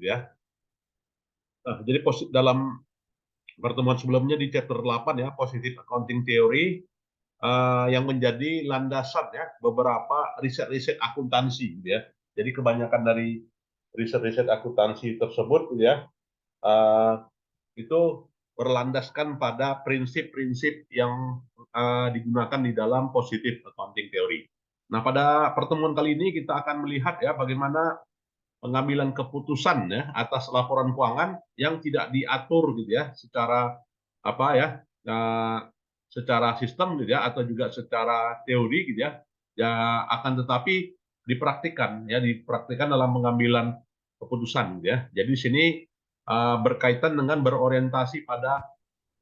gitu ya. Nah, jadi dalam pertemuan sebelumnya di chapter 8 ya, positive accounting theory, yang menjadi landasan ya beberapa riset-riset akuntansi gitu ya. Jadi kebanyakan dari riset-riset akuntansi tersebut gitu ya, itu berlandaskan pada prinsip-prinsip yang digunakan di dalam positive accounting theory. Nah, pada pertemuan kali ini kita akan melihat ya bagaimana pengambilan keputusan ya atas laporan keuangan yang tidak diatur gitu ya secara apa ya secara sistem gitu ya atau juga secara teori gitu ya akan tetapi dipraktikkan dalam pengambilan keputusan gitu ya. Jadi di sini berkaitan dengan berorientasi pada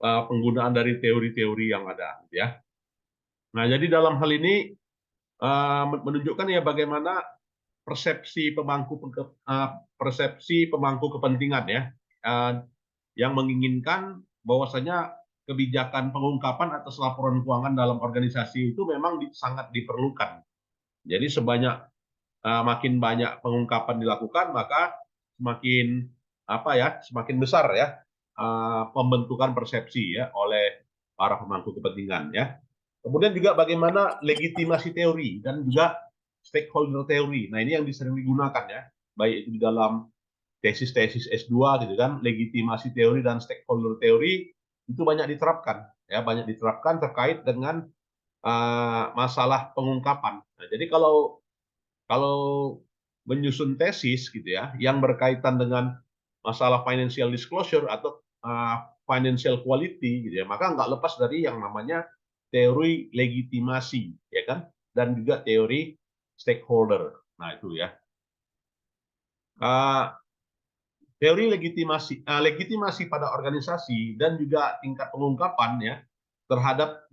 penggunaan dari teori-teori yang ada gitu ya. Nah, jadi dalam hal ini menunjukkan ya bagaimana persepsi pemangku kepentingan ya yang menginginkan bahwasanya kebijakan pengungkapan atas laporan keuangan dalam organisasi itu memang sangat diperlukan. Jadi makin banyak pengungkapan dilakukan, maka semakin besar ya pembentukan persepsi ya oleh para pemangku kepentingan ya. Kemudian juga bagaimana legitimasi teori dan juga stakeholder teori. Nah, ini yang sering digunakan ya, baik itu di dalam tesis-tesis S2 gitu kan, legitimasi teori dan stakeholder teori itu banyak diterapkan terkait dengan masalah pengungkapan. Nah, jadi kalau menyusun tesis gitu ya, yang berkaitan dengan masalah financial disclosure atau financial quality gitu ya, maka nggak lepas dari yang namanya teori legitimasi ya kan, dan juga teori stakeholder. Nah itu ya. Teori legitimasi pada organisasi dan juga tingkat pengungkapan ya terhadap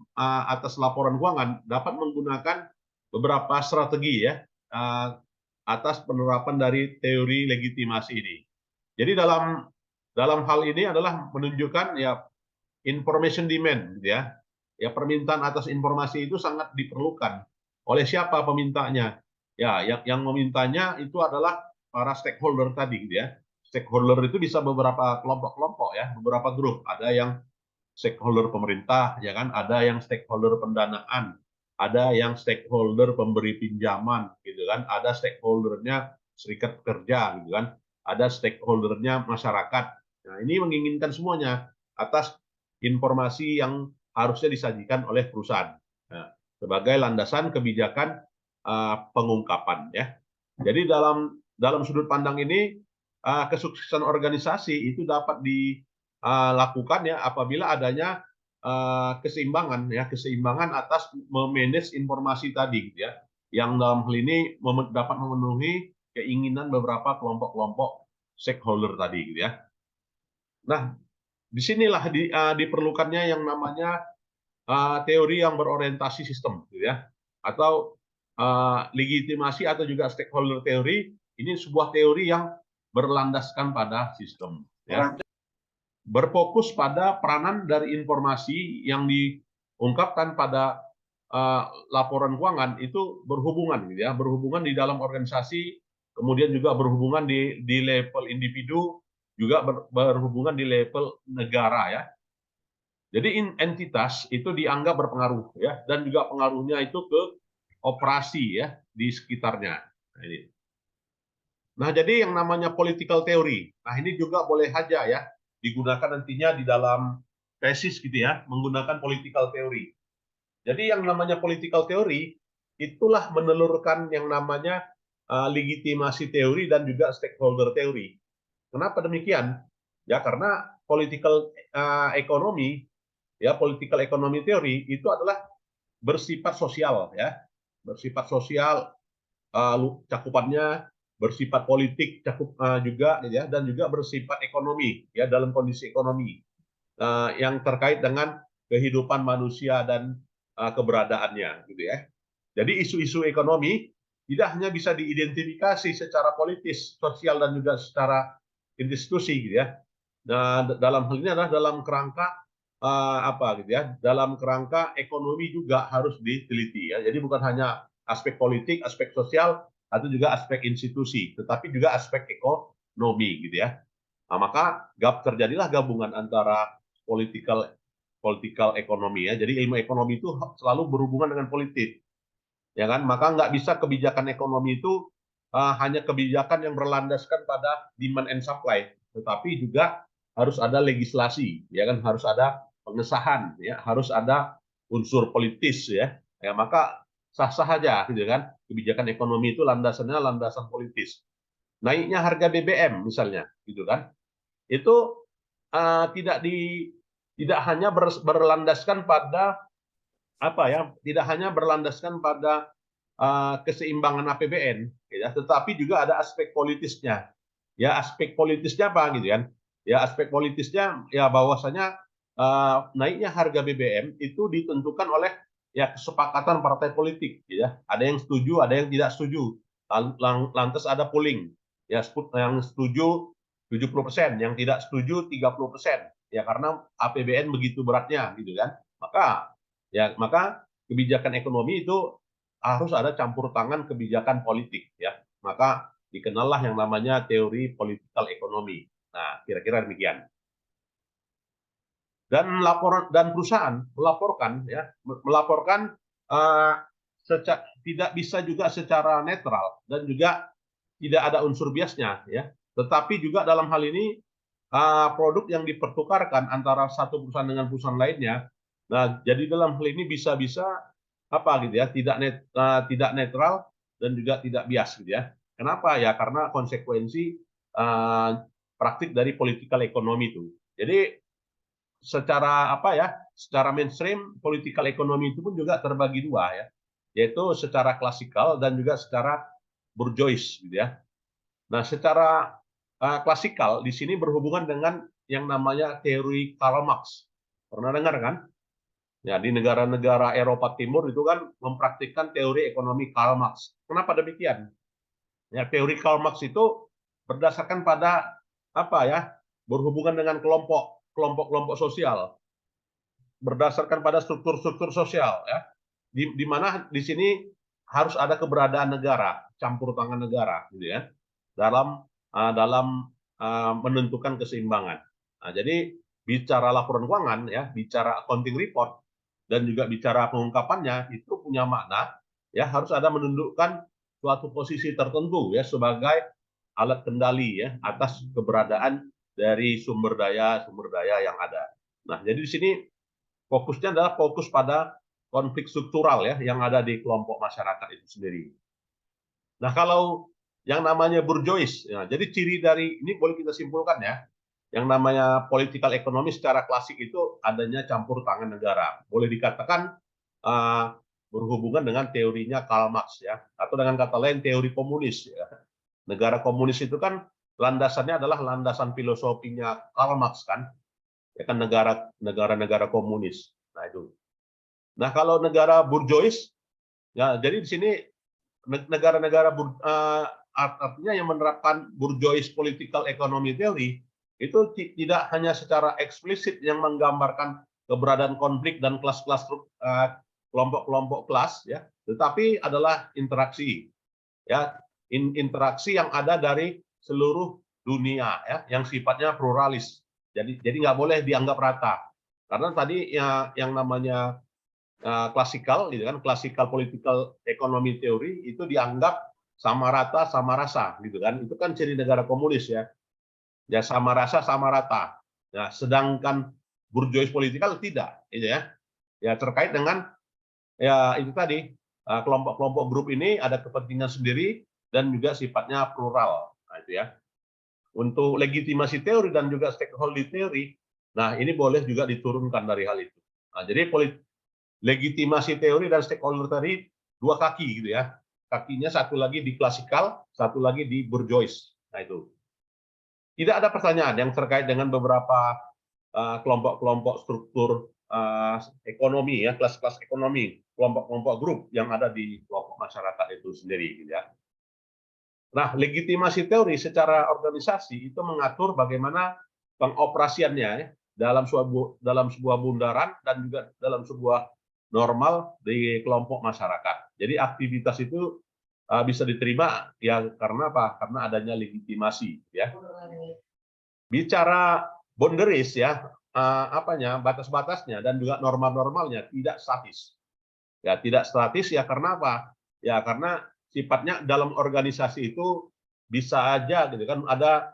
atas laporan keuangan dapat menggunakan beberapa strategi ya atas penerapan dari teori legitimasi ini. Jadi dalam hal ini adalah menunjukkan ya information demand gitu ya. Ya permintaan atas informasi itu sangat diperlukan. Oleh siapa pemintanya? Ya, yang memintanya itu adalah para stakeholder tadi gitu ya. Stakeholder itu bisa beberapa kelompok-kelompok ya, beberapa grup. Ada yang stakeholder pemerintah, ya kan? Ada yang stakeholder pendanaan, ada yang stakeholder pemberi pinjaman, gitu kan? Ada stakeholdernya serikat pekerja, gitu kan? Ada stakeholdernya masyarakat. Nah, ini menginginkan semuanya atas informasi yang harusnya disajikan oleh perusahaan. Nah, sebagai landasan kebijakan pengungkapan, ya. Jadi dalam sudut pandang ini kesuksesan organisasi itu dapat dilakukan ya apabila adanya keseimbangan atas memanage informasi tadi gitu ya, yang dalam hal ini dapat memenuhi keinginan beberapa kelompok-kelompok stakeholder tadi gitu ya. Nah, disinilah diperlukannya yang namanya teori yang berorientasi sistem gitu ya, atau legitimasi atau juga stakeholder teori. Ini sebuah teori yang berlandaskan pada sistem ya, berfokus pada peranan dari informasi yang diungkapkan pada laporan keuangan itu berhubungan gitu ya, berhubungan di dalam organisasi, kemudian juga berhubungan di level individu, juga berhubungan di level negara ya. Jadi entitas itu dianggap berpengaruh ya, dan juga pengaruhnya itu ke operasi ya di sekitarnya. Nah, jadi yang namanya political theory. Nah, ini juga boleh saja ya digunakan nantinya di dalam tesis gitu ya, menggunakan political theory. Jadi yang namanya political theory itulah menelurkan yang namanya legitimasi teori dan juga stakeholder teori. Kenapa demikian? Ya karena political economy ya, political economy teori itu adalah bersifat sosial ya, bersifat sosial cakupannya, bersifat politik juga ya, dan juga bersifat ekonomi ya, dalam kondisi ekonomi yang terkait dengan kehidupan manusia dan keberadaannya gitu ya. Jadi isu-isu ekonomi tidak hanya bisa diidentifikasi secara politis, sosial, dan juga secara institusi gitu ya. Nah, dalam hal ini adalah dalam kerangka apa gitu ya, dalam kerangka ekonomi juga harus diteliti ya. Jadi bukan hanya aspek politik, aspek sosial, atau juga aspek institusi, tetapi juga aspek ekonomi gitu ya. Nah, maka terjadilah gabungan antara political ekonomi ya. Jadi ilmu ekonomi itu selalu berhubungan dengan politik, ya kan? Maka nggak bisa kebijakan ekonomi itu hanya kebijakan yang berlandaskan pada demand and supply, tetapi juga harus ada legislasi, ya kan? Harus ada pengesahan, ya, harus ada unsur politis, ya. Ya maka sah-sah aja, gitu kan? Kebijakan ekonomi itu landasannya landasan politis. Naiknya harga BBM misalnya, gitu kan? Itu tidak hanya berlandaskan pada apa ya, tidak hanya berlandaskan pada keseimbangan APBN, ya, tetapi juga ada aspek politisnya. Ya, aspek politisnya apa gitu kan? Ya, aspek politisnya ya bahwasanya naiknya harga BBM itu ditentukan oleh ya kesepakatan partai politik, ya. Ada yang setuju, ada yang tidak setuju. Lantas ada polling. Ya, yang setuju 70%, yang tidak setuju 30%. Ya, karena APBN begitu beratnya gitu kan. Maka kebijakan ekonomi itu harus ada campur tangan kebijakan politik, ya. Maka dikenallah yang namanya teori political ekonomi. Nah, kira-kira demikian. Dan perusahaan melaporkan tidak bisa juga secara netral dan juga tidak ada unsur biasnya, ya. Tetapi juga dalam hal ini produk yang dipertukarkan antara satu perusahaan dengan perusahaan lainnya. Nah, jadi dalam hal ini bisa-bisa apa gitu ya, tidak netral dan juga tidak bias gitu ya. Kenapa ya? Karena konsekuensi praktik dari political ekonomi itu. Jadi secara apa ya? Secara mainstream political ekonomi itu pun juga terbagi dua ya, yaitu secara klasikal dan juga secara bourgeois gitu ya. Nah, secara klasikal di sini berhubungan dengan yang namanya teori Karl Marx. Pernah dengar kan? Ya, di negara-negara Eropa Timur itu kan mempraktikkan teori ekonomi Karl Marx. Kenapa demikian? Ya, teori Karl Marx itu berdasarkan pada apa ya? Berhubungan dengan kelompok-kelompok sosial, berdasarkan pada struktur-struktur sosial ya. Di mana di sini harus ada keberadaan negara, campur tangan negara gitu ya. Dalam menentukan keseimbangan. Nah, jadi bicara laporan keuangan ya, bicara accounting report dan juga bicara pengungkapannya itu punya makna ya, harus ada menundukkan suatu posisi tertentu ya sebagai alat kendali ya atas keberadaan dari sumber daya yang ada. Nah, jadi di sini fokusnya adalah fokus pada konflik struktural ya yang ada di kelompok masyarakat itu sendiri. Nah, kalau yang namanya bourgeois, ya, jadi ciri dari ini boleh kita simpulkan ya, yang namanya political economy secara klasik itu adanya campur tangan negara. Boleh dikatakan berhubungan dengan teorinya Karl Marx ya, atau dengan kata lain teori komunis ya. Negara komunis itu kan landasannya adalah landasan filosofinya Karl Marx kan, ya kan negara komunis. Nah itu. Nah kalau negara bourgeois, ya jadi di sini negara-negara artinya yang menerapkan bourgeois political economy theory itu tidak hanya secara eksplisit yang menggambarkan keberadaan konflik dan kelas-kelas kelompok-kelompok kelas ya, tetapi adalah interaksi ya, interaksi yang ada dari seluruh dunia ya, yang sifatnya pluralis. Jadi nggak boleh dianggap rata. Karena tadi ya, yang namanya klasikal gitu kan, klasikal political economy theory itu dianggap sama rata sama rasa gitu kan, itu kan ciri negara komunis ya, ya sama rasa sama rata. Nah sedangkan bourgeois politikal tidak itu ya, ya terkait dengan ya itu tadi kelompok-kelompok grup ini ada kepentingan sendiri dan juga sifatnya plural. Nah itu ya, untuk legitimasi teori dan juga stakeholder teori, nah ini boleh juga diturunkan dari hal itu. Nah jadi legitimasi teori dan stakeholder teori dua kaki gitu ya, kakinya satu lagi di klasikal, satu lagi di bourgeois. Nah itu tidak ada pertanyaan yang terkait dengan beberapa kelompok-kelompok struktur ekonomi ya, kelas-kelas ekonomi, kelompok-kelompok grup yang ada di kelompok masyarakat itu sendiri gitu ya. Nah, legitimasi teori secara organisasi itu mengatur bagaimana pengoperasiannya ya, dalam sebuah bundaran dan juga dalam sebuah normal di kelompok masyarakat. Jadi aktivitas itu bisa diterima ya karena apa? Karena adanya legitimasi ya. Bicara boundaries ya, apanya batas-batasnya dan juga norma-normalnya tidak statis. Ya tidak statis ya karena apa? Ya karena sifatnya dalam organisasi itu bisa aja gitu kan ada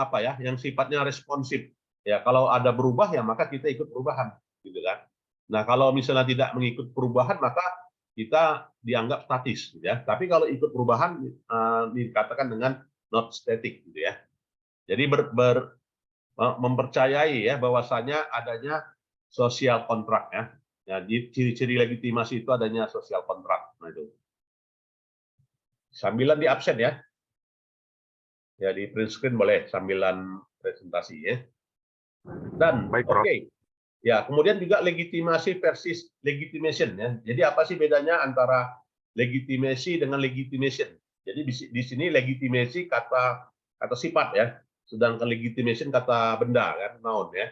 apa ya yang sifatnya responsif. Ya kalau ada berubah ya maka kita ikut perubahan gitu kan. Nah, kalau misalnya tidak mengikut perubahan maka kita dianggap statis gitu ya. Tapi kalau ikut perubahan dikatakan dengan not static gitu ya. Jadi mempercayai ya bahwasanya adanya sosial kontrak ya. Ya, ciri-ciri legitimasi itu adanya sosial kontrak. Nah, itu. Sambilan di absen ya. Ya di print screen boleh sambilan presentasi ya. Dan oke. Ya, kemudian juga legitimasi versus legitimation ya. Jadi apa sih bedanya antara legitimasi dengan legitimation? Jadi di sini legitimasi kata sifat ya, sedangkan legitimation kata benda kan, noun ya.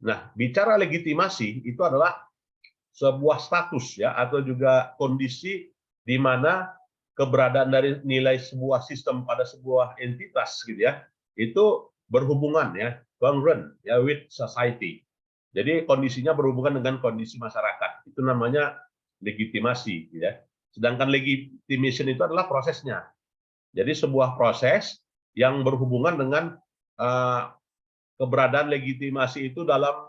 Nah, bicara legitimasi itu adalah sebuah status ya atau juga kondisi di mana keberadaan dari nilai sebuah sistem pada sebuah entitas gitu ya itu berhubungan ya congruent ya with society. Jadi kondisinya berhubungan dengan kondisi masyarakat. Itu namanya legitimasi gitu ya. Sedangkan legitimation itu adalah prosesnya. Jadi sebuah proses yang berhubungan dengan keberadaan legitimasi itu dalam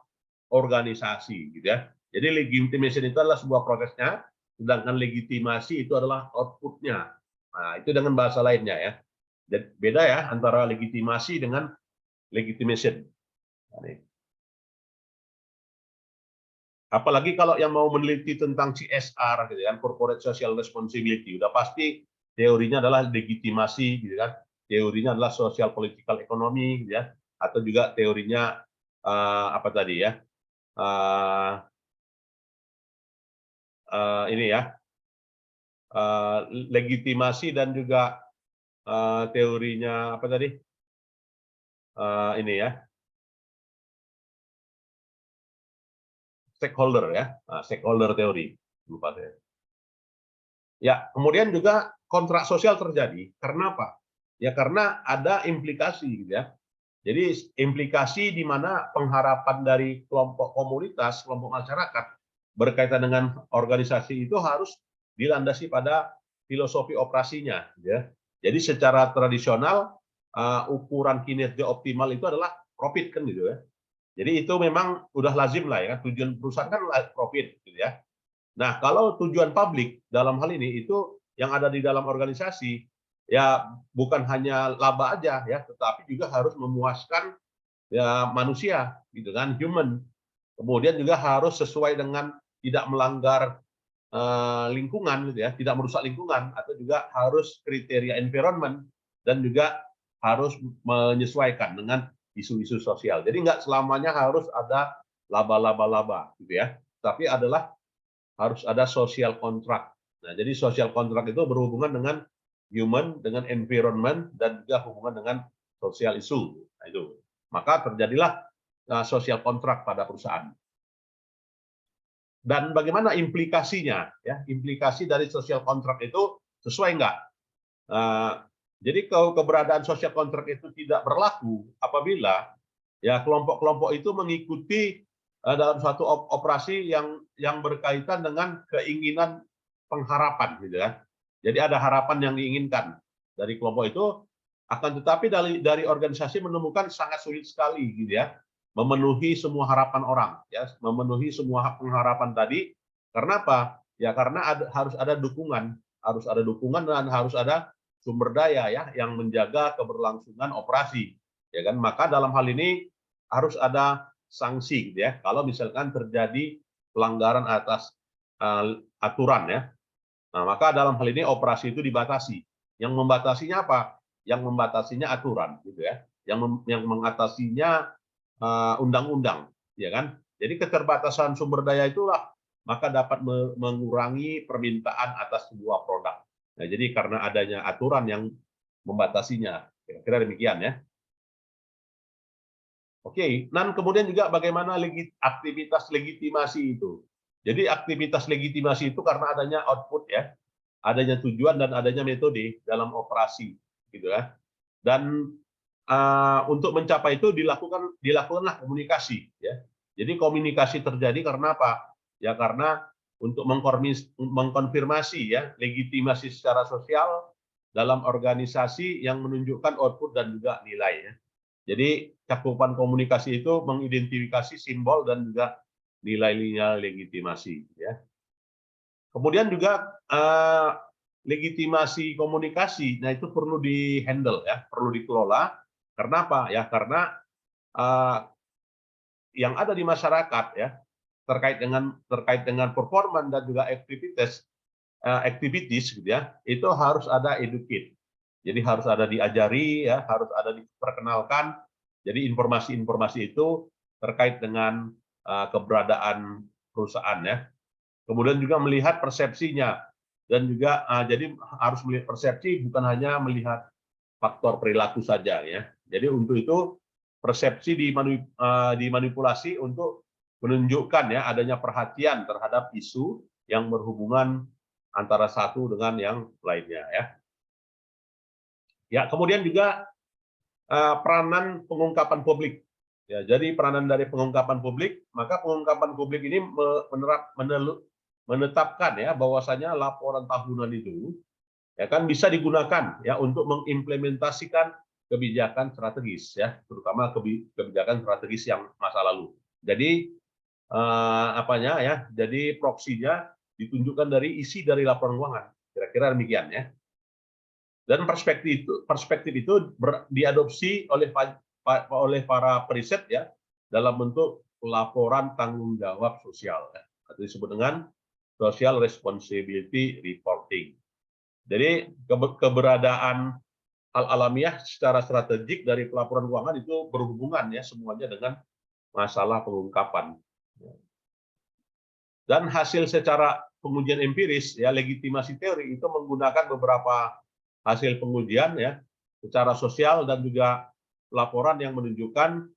organisasi gitu ya. Jadi legitimation itu adalah sebuah prosesnya, sedangkan legitimasi itu adalah outputnya. Nah, itu dengan bahasa lainnya ya. Beda ya antara legitimasi dengan legitimation. Apalagi kalau yang mau meneliti tentang CSR, gitu kan, Corporate Social Responsibility, udah pasti teorinya adalah legitimasi, gitu kan. Teorinya adalah Social Political Economy, gitu ya, atau juga teorinya apa tadi ya, ini ya, legitimasi dan juga teorinya apa tadi, ini ya, stakeholder ya, stakeholder teori, lupa saya. Ya, kemudian juga kontrak sosial terjadi karena apa? Ya karena ada implikasi, gitu ya. Jadi implikasi di mana pengharapan dari kelompok komunitas, kelompok masyarakat berkaitan dengan organisasi itu harus dilandasi pada filosofi operasinya, ya. Jadi secara tradisional ukuran kinerja optimal itu adalah profit kan gitu ya. Jadi itu memang udah lazim lah ya, tujuan perusahaan kan profit gitu ya. Nah, kalau tujuan publik dalam hal ini itu yang ada di dalam organisasi ya bukan hanya laba aja ya, tetapi juga harus memuaskan ya manusia gitu kan, human. Kemudian juga harus sesuai dengan tidak melanggar lingkungan gitu ya, tidak merusak lingkungan atau juga harus kriteria environment dan juga harus menyesuaikan dengan isu-isu sosial. Jadi nggak selamanya harus ada laba-laba-laba gitu ya, tapi adalah harus ada social contract. Nah, jadi social contract itu berhubungan dengan human, dengan environment, dan juga hubungan dengan social issue. Nah, itu. Maka terjadilah social contract pada perusahaan. Dan bagaimana implikasinya? Ya, implikasi dari social contract itu sesuai nggak? Jadi kalau keberadaan social contract itu tidak berlaku apabila ya kelompok-kelompok itu mengikuti dalam satu operasi yang berkaitan dengan keinginan pengharapan gitu ya. Jadi ada harapan yang diinginkan dari kelompok itu, akan tetapi dari organisasi menemukan sangat sulit sekali gitu ya memenuhi semua harapan orang ya, memenuhi semua pengharapan tadi. Karena apa? Ya karena harus ada dukungan, dan harus ada sumber daya ya yang menjaga keberlangsungan operasi. Ya kan? Maka dalam hal ini harus ada sanksi gitu ya. Kalau misalkan terjadi pelanggaran atas aturan ya. Nah, maka dalam hal ini operasi itu dibatasi. Yang membatasinya apa? Yang membatasinya aturan gitu ya. Yang mengatasinya undang-undang, ya kan? Jadi keterbatasan sumber daya itulah maka dapat mengurangi permintaan atas sebuah produk. Nah, jadi karena adanya aturan yang membatasinya, kira-kira demikian ya. Oke, dan kemudian juga bagaimana aktivitas legitimasi itu. Jadi aktivitas legitimasi itu karena adanya output ya. adanya tujuan dan adanya metode dalam operasi, gitu ya. Dan untuk mencapai itu dilakukanlah komunikasi, ya. Jadi komunikasi terjadi karena apa? Ya karena untuk mengkonfirmasi ya legitimasi secara sosial dalam organisasi yang menunjukkan output dan juga nilai, ya. Jadi cakupan komunikasi itu mengidentifikasi simbol dan juga nilai-nilai legitimasi, ya. Kemudian juga legitimasi komunikasi, nah itu perlu di-handle ya, perlu dikelola. Karena apa? Ya karena eh, yang ada di masyarakat ya terkait dengan performa dan juga activities gitu ya, itu harus ada educate. Jadi harus ada diajari ya, harus ada diperkenalkan. Jadi informasi-informasi itu terkait dengan keberadaan perusahaan ya. Kemudian juga melihat persepsinya dan juga jadi harus melihat persepsi, bukan hanya melihat faktor perilaku saja ya. Jadi untuk itu persepsi dimanipulasi untuk menunjukkan ya adanya perhatian terhadap isu yang berhubungan antara satu dengan yang lainnya ya. Ya, kemudian juga peranan pengungkapan publik. Ya, jadi peranan dari pengungkapan publik, maka pengungkapan publik ini menetapkan ya bahwasanya laporan tahunan itu ya kan bisa digunakan ya untuk mengimplementasikan kebijakan strategis ya, terutama kebijakan strategis yang masa lalu. Jadi apanya ya? Jadi proksinya ditunjukkan dari isi dari laporan keuangan. Kira-kira demikian ya. Dan perspektif itu diadopsi oleh para periset ya dalam bentuk laporan tanggung jawab sosial ya. Atau disebut dengan social responsibility reporting. Jadi keberadaan hal alamiah secara strategik dari pelaporan keuangan itu berhubungan ya semuanya dengan masalah pengungkapan. Dan hasil secara pengujian empiris ya legitimasi teori itu menggunakan beberapa hasil pengujian ya secara sosial dan juga laporan yang menunjukkan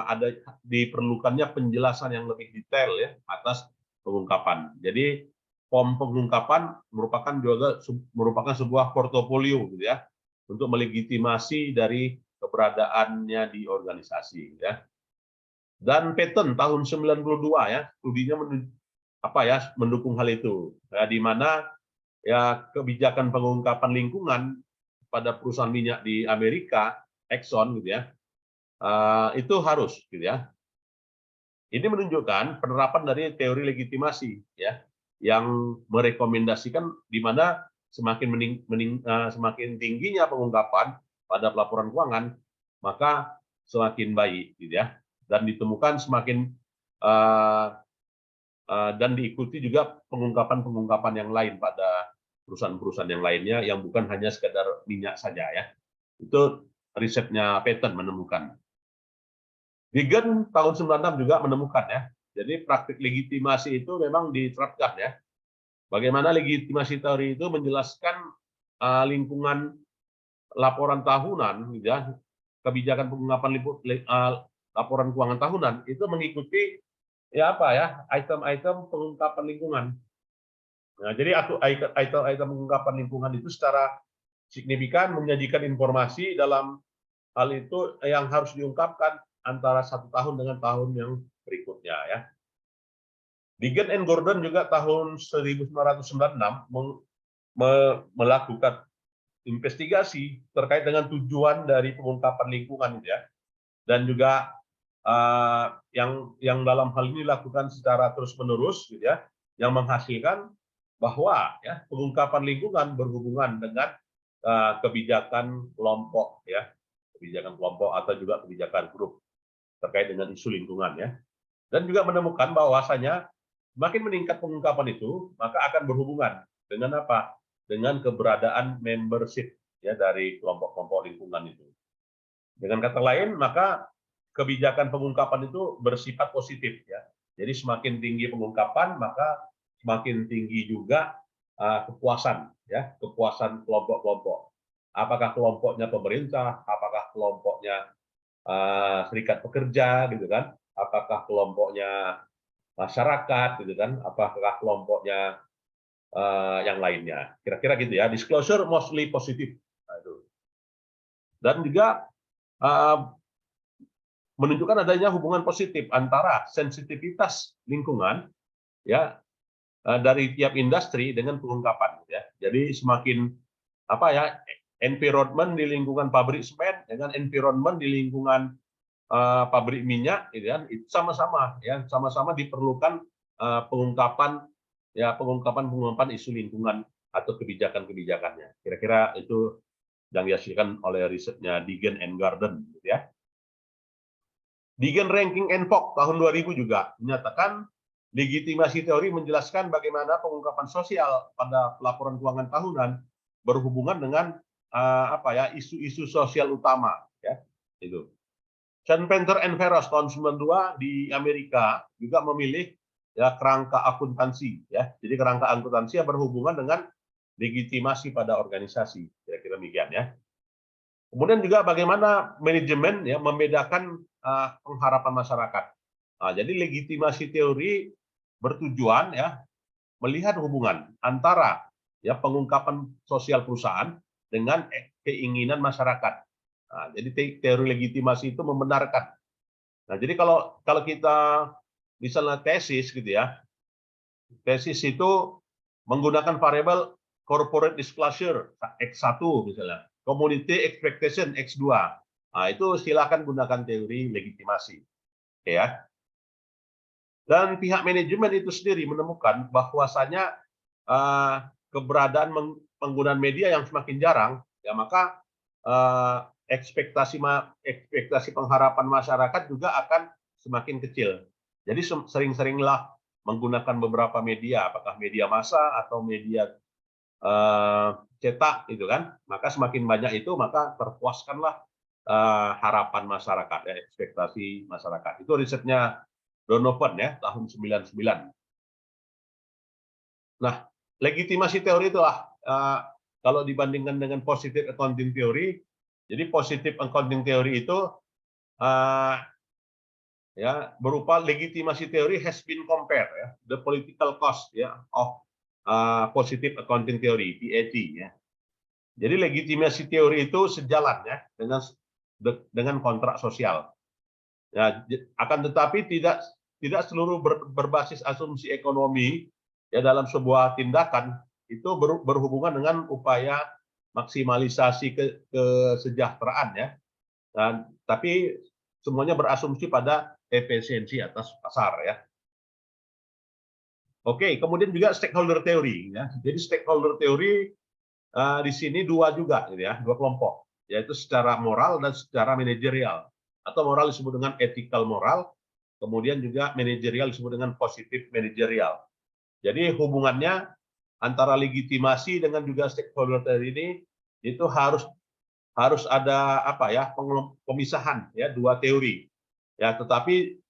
ada diperlukannya penjelasan yang lebih detail ya atas pengungkapan. Jadi form pengungkapan merupakan sebuah portofolio gitu ya untuk melegitimasi dari keberadaannya di organisasi ya. Dan Patent tahun 92 ya, studinya mendukung hal itu. Ya, di mana ya kebijakan pengungkapan lingkungan pada perusahaan minyak di Amerika, Exxon gitu ya, itu harus gitu ya. Ini menunjukkan penerapan dari teori legitimasi ya, yang merekomendasikan di mana semakin tingginya pengungkapan pada pelaporan keuangan, maka semakin baik gitu ya. Dan ditemukan semakin dan diikuti juga pengungkapan-pengungkapan yang lain pada perusahaan-perusahaan yang lainnya yang bukan hanya sekedar minyak saja ya. Itu risetnya Patent menemukan. Wigan tahun 96 juga menemukan ya. Jadi praktik legitimasi itu memang diterapkan ya. Bagaimana legitimasi teori itu menjelaskan lingkungan laporan tahunan ya, kebijakan pengungkapan laporan keuangan tahunan itu mengikuti ya apa ya item-item pengungkapan lingkungan. Nah, jadi item-item pengungkapan lingkungan itu secara signifikan menyajikan informasi dalam hal itu yang harus diungkapkan antara 1 tahun dengan tahun yang berikutnya ya. Wigan and Gordon juga tahun 1996 melakukan investigasi terkait dengan tujuan dari pengungkapan lingkungan ya, dan juga yang dalam hal ini dilakukan secara terus-menerus gitu ya, yang menghasilkan bahwa ya pengungkapan lingkungan berhubungan dengan kebijakan kelompok ya, kebijakan kelompok atau juga kebijakan grup terkait dengan isu lingkungan ya, dan juga menemukan bahwasanya semakin meningkat pengungkapan itu maka akan berhubungan dengan apa? Dengan keberadaan membership ya dari kelompok-kelompok lingkungan itu. Dengan kata lain, maka kebijakan pengungkapan itu bersifat positif ya. Jadi semakin tinggi pengungkapan, maka semakin tinggi juga kepuasan ya, kepuasan kelompok-kelompok. Apakah kelompoknya pemerintah, apakah kelompoknya serikat pekerja gitu kan, apakah kelompoknya masyarakat gitu kan, apakah kelompoknya yang lainnya. Kira-kira gitu ya. Disclosure mostly positif. Nah, itu. Dan juga menunjukkan adanya hubungan positif antara sensitivitas lingkungan ya dari tiap industri dengan pengungkapan ya. Jadi semakin apa ya environment di lingkungan pabrik semen dengan environment di lingkungan pabrik minyak gitu kan, itu sama-sama ya, sama-sama diperlukan pengungkapan isu lingkungan atau kebijakan-kebijakannya. Kira-kira itu yang dihasilkan oleh risetnya Deegan and Garden gitu ya. Deegan Ranking and Fogg tahun 2000 juga menyatakan legitimasi teori menjelaskan bagaimana pengungkapan sosial pada laporan keuangan tahunan berhubungan dengan isu-isu sosial utama ya. Itu. Sean Penter and Ferros tahun 92 di Amerika juga memilih ya kerangka akuntansi ya. Jadi kerangka akuntansi yang berhubungan dengan legitimasi pada organisasi. Kira-kira demikian ya. Kemudian juga bagaimana manajemen ya membedakan pengharapan masyarakat. Nah, jadi legitimasi teori bertujuan ya melihat hubungan antara ya pengungkapan sosial perusahaan dengan keinginan masyarakat. Nah, jadi teori legitimasi itu membenarkan. Nah, jadi kalau kita misalnya tesis gitu ya, tesis itu menggunakan variabel corporate disclosure X1 misalnya, community expectation X2. Nah, itu silakan gunakan teori legitimasi. Ya. Dan pihak manajemen itu sendiri menemukan bahwasanya keberadaan penggunaan media yang semakin jarang, ya maka ekspektasi pengharapan masyarakat juga akan semakin kecil. Jadi sering-seringlah menggunakan beberapa media, apakah media massa atau media cetak, gitu kan? Maka semakin banyak itu, maka terpuaskanlah harapan masyarakat, ya, ekspektasi masyarakat. Itu risetnya Donovan ya tahun 99. Nah, legitimasi teori itulah kalau dibandingkan dengan positive accounting theory, jadi positive accounting theory itu ya berupa legitimasi teori has been compared ya the political cost ya of positive accounting theory PAT ya. Jadi legitimasi teori itu sejalan ya dengan kontrak sosial. Ya, akan tetapi tidak seluruh berbasis asumsi ekonomi ya dalam sebuah tindakan itu berhubungan dengan upaya maksimalisasi kesejahteraan ya. Dan tapi semuanya berasumsi pada efisiensi atas pasar ya. Oke, kemudian juga stakeholder teori ya. Jadi stakeholder teori di sini dua juga gitu ya, dua kelompok, yaitu secara moral dan secara manajerial. Atau moral disebut dengan ethical moral, kemudian juga manajerial disebut dengan positive manajerial. Jadi hubungannya antara legitimasi dengan juga stakeholder teori ini itu harus ada apa ya pemisahan ya dua teori ya, tetapi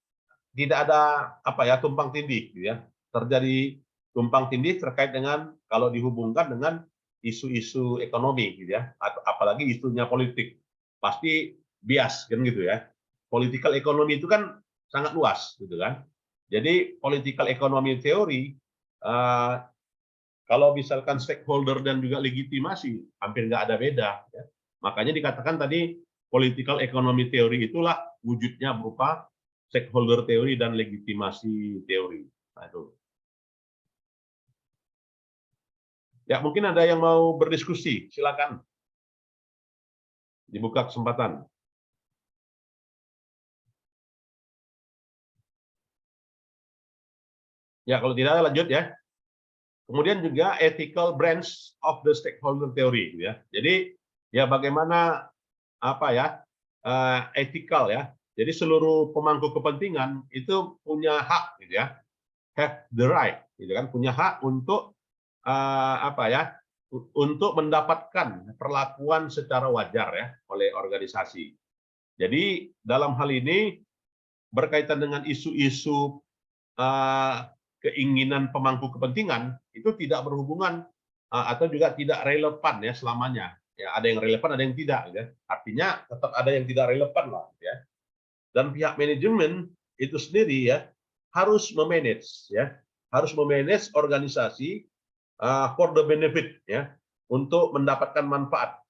tidak ada apa ya tumpang tindih gitu ya. Terjadi tumpang tindih terkait dengan kalau dihubungkan dengan isu-isu ekonomi gitu ya, atau apalagi isunya politik pasti bias kan gitu ya. Political economy itu kan sangat luas gitu kan. Jadi political economy teori kalau misalkan stakeholder dan juga legitimasi hampir nggak ada beda ya. Makanya dikatakan tadi political economy teori itulah wujudnya berupa stakeholder teori dan legitimasi teori. Nah, itu. Ya, mungkin ada yang mau berdiskusi, silakan. Dibuka kesempatan. Ya, kalau tidak lanjut ya. Kemudian juga ethical branch of the stakeholder theory ya. Jadi ya bagaimana apa ya ethical ya. Jadi seluruh pemangku kepentingan itu punya hak gitu ya. Have the right gitu kan, punya hak untuk apa ya? Untuk mendapatkan perlakuan secara wajar ya oleh organisasi. Jadi dalam hal ini berkaitan dengan isu-isu keinginan pemangku kepentingan itu tidak berhubungan atau juga tidak relevan ya selamanya. Ya, ada yang relevan, ada yang tidak. Ya. Artinya tetap ada yang tidak relevan lah. Ya. Dan pihak manajemen itu sendiri ya harus memanage organisasi for the benefit, ya, untuk mendapatkan manfaat.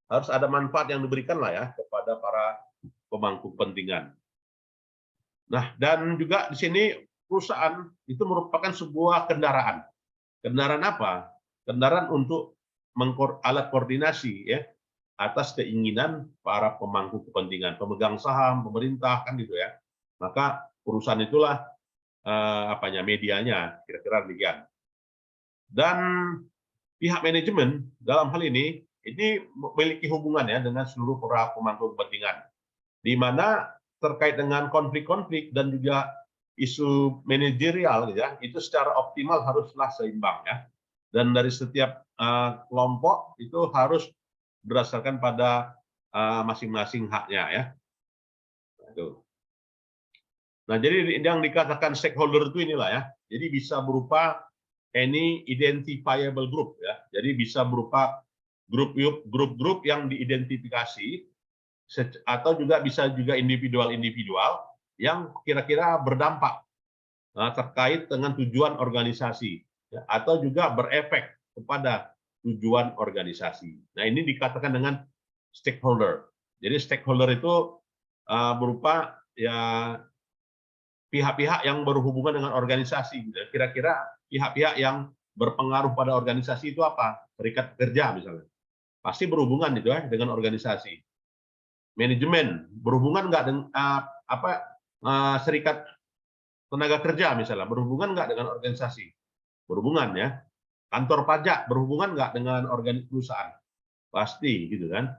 Harus ada manfaat yang diberikan lah ya kepada para pemangku kepentingan. Nah, dan juga di sini perusahaan itu merupakan sebuah kendaraan. Kendaraan apa? Kendaraan untuk alat koordinasi ya atas keinginan para pemangku kepentingan, pemegang saham, pemerintah kan gitu ya. Maka perusahaan itulah medianya, kira-kira demikian. Dan pihak manajemen dalam hal ini memiliki hubungan ya dengan seluruh para pemangku kepentingan, di mana terkait dengan konflik-konflik dan juga isu manajerial gitu ya, itu secara optimal haruslah seimbang ya. Dan dari setiap kelompok itu harus berdasarkan pada masing-masing haknya ya. Nah, jadi yang dikatakan stakeholder itu inilah ya. Jadi bisa berupa any identifiable group ya. Jadi bisa berupa grup-grup yang diidentifikasi atau juga bisa juga individual-individual yang kira-kira berdampak terkait dengan tujuan organisasi ya, atau juga berefek kepada tujuan organisasi. Nah, ini dikatakan dengan stakeholder. Jadi stakeholder itu berupa ya pihak-pihak yang berhubungan dengan organisasi. Kira-kira pihak-pihak yang berpengaruh pada organisasi itu apa? Serikat pekerja misalnya. Pasti berhubungan itu ya dengan organisasi. Manajemen berhubungan nggak dengan serikat tenaga kerja misalnya, berhubungan nggak dengan organisasi? Berhubungan ya. Kantor pajak berhubungan nggak dengan organisasi perusahaan? Pasti gitu kan.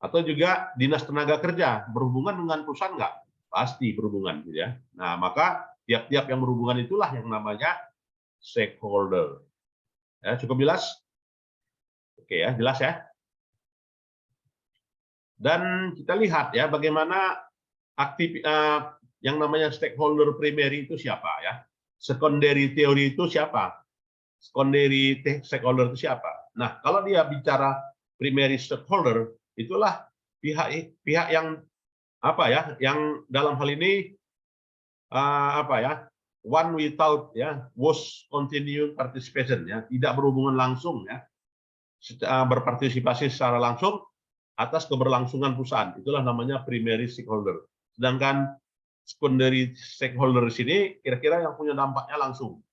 Atau juga dinas tenaga kerja berhubungan dengan perusahaan nggak? Pasti berhubungan gitu ya. Nah, maka tiap-tiap yang berhubungan itulah yang namanya stakeholder. Ya, cukup jelas? Oke ya, jelas ya. Dan kita lihat ya bagaimana yang namanya stakeholder primary itu siapa ya. Secondary teori itu siapa? Secondary stakeholder itu siapa? Nah, kalau dia bicara primary stakeholder, itulah pihak yang yang dalam hal ini one without ya was continuing participation ya, tidak berhubungan langsung ya, berpartisipasi secara langsung atas keberlangsungan perusahaan. Itulah namanya primary stakeholder. Sedangkan secondary stakeholder di sini kira-kira yang punya dampaknya langsung,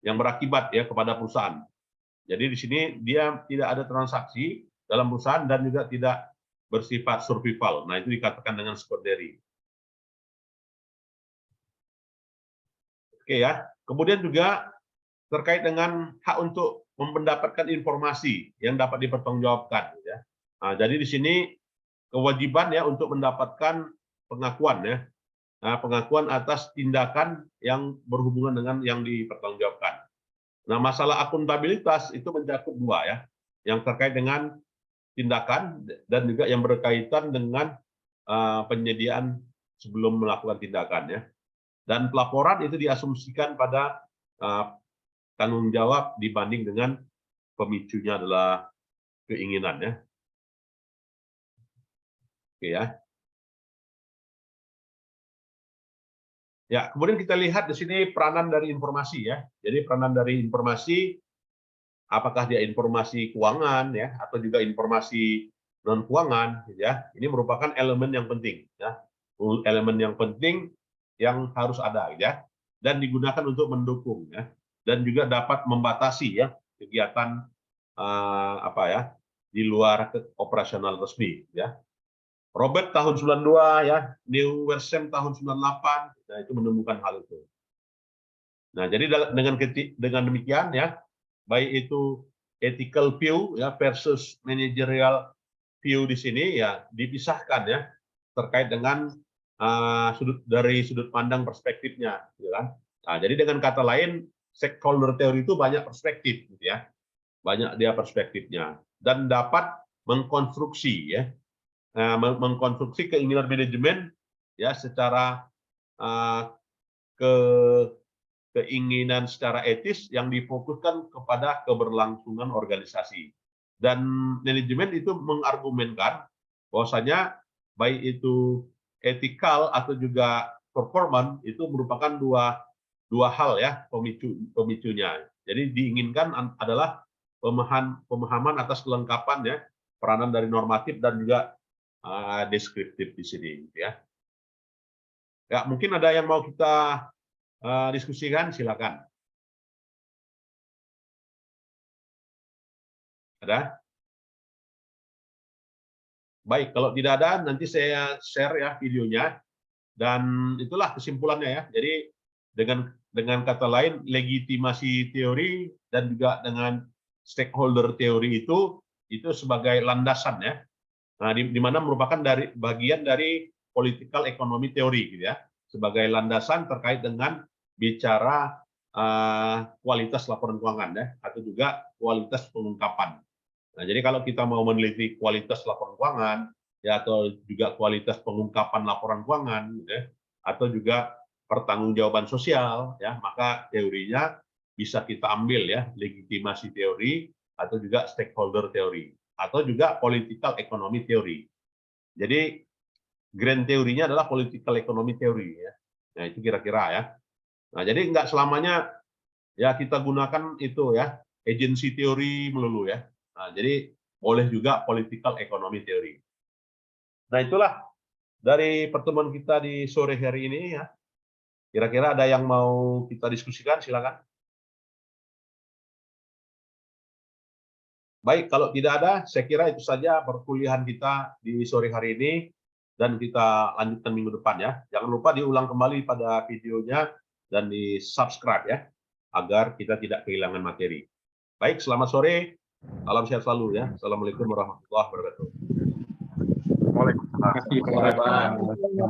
yang berakibat ya kepada perusahaan. Jadi di sini dia tidak ada transaksi dalam perusahaan dan juga tidak bersifat survival. Nah, itu dikatakan dengan secondary. Oke ya. Kemudian juga terkait dengan hak untuk mendapatkan informasi yang dapat dipertanggungjawabkan ya. Nah, jadi di sini kewajiban ya untuk mendapatkan pengakuan ya. Nah, pengakuan atas tindakan yang berhubungan dengan yang dipertanggungjawabkan. Nah, masalah akuntabilitas itu mencakup dua ya, yang terkait dengan tindakan dan juga yang berkaitan dengan penyediaan sebelum melakukan tindakan ya. Dan pelaporan itu diasumsikan pada tanggung jawab dibanding dengan pemicunya adalah keinginan ya. Oke ya. Ya, kemudian kita lihat di sini peranan dari informasi ya. Jadi peranan dari informasi, apakah dia informasi keuangan ya atau juga informasi non keuangan ya. Ini merupakan elemen yang penting ya. Elemen yang penting yang harus ada ya dan digunakan untuk mendukung ya dan juga dapat membatasi ya kegiatan di luar operasional resmi ya. Robert tahun 92 ya, New Wersem tahun 98, nah itu menemukan hal itu. Nah, jadi dengan demikian ya, baik itu ethical view ya versus managerial view di sini ya dipisahkan ya terkait dengan dari sudut pandang perspektifnya, gitu kan? Nah, jadi dengan kata lain, stakeholder teori itu banyak perspektif, gitu ya, banyak dia perspektifnya dan dapat mengkonstruksi ya. Mengkonstruksi keinginan manajemen ya secara keinginan secara etis yang difokuskan kepada keberlangsungan organisasi. Dan manajemen itu mengargumenkan bahwasanya baik itu etikal atau juga performan itu merupakan dua hal ya pemicunya. Jadi diinginkan adalah pemahaman atas kelengkapan ya, peranan dari normatif dan juga deskriptif di sini, gitu ya. Ya, mungkin ada yang mau kita diskusikan, silakan. Ada? Baik, kalau tidak ada, nanti saya share ya videonya. Dan itulah kesimpulannya ya. Jadi dengan kata lain, legitimasi teori dan juga dengan stakeholder teori itu sebagai landasan ya. Nah, di mana merupakan bagian dari political economy teori gitu ya. Sebagai landasan terkait dengan bicara kualitas laporan keuangan ya, atau juga kualitas pengungkapan. Nah, jadi kalau kita mau meneliti kualitas laporan keuangan, ya atau juga kualitas pengungkapan laporan keuangan, ya, atau juga pertanggungjawaban sosial, ya maka teorinya bisa kita ambil ya, legitimasi teori atau juga stakeholder teori atau juga political economy teori. Jadi grand teorinya adalah political economy teori ya. Nah, itu kira-kira ya. Nah, jadi nggak selamanya ya kita gunakan itu ya, agency teori melulu ya. Nah, jadi boleh juga political economy teori. Nah, itulah dari pertemuan kita di sore hari ini ya. Kira-kira ada yang mau kita diskusikan, silakan. Baik, kalau tidak ada, saya kira itu saja perkuliahan kita di sore hari ini dan kita lanjutkan minggu depan ya. Jangan lupa diulang kembali pada videonya dan di-subscribe ya, agar kita tidak kehilangan materi. Baik, selamat sore. Salam sehat selalu ya. Assalamualaikum warahmatullahi wabarakatuh. Waalaikumsalam. Terima kasih, Pak.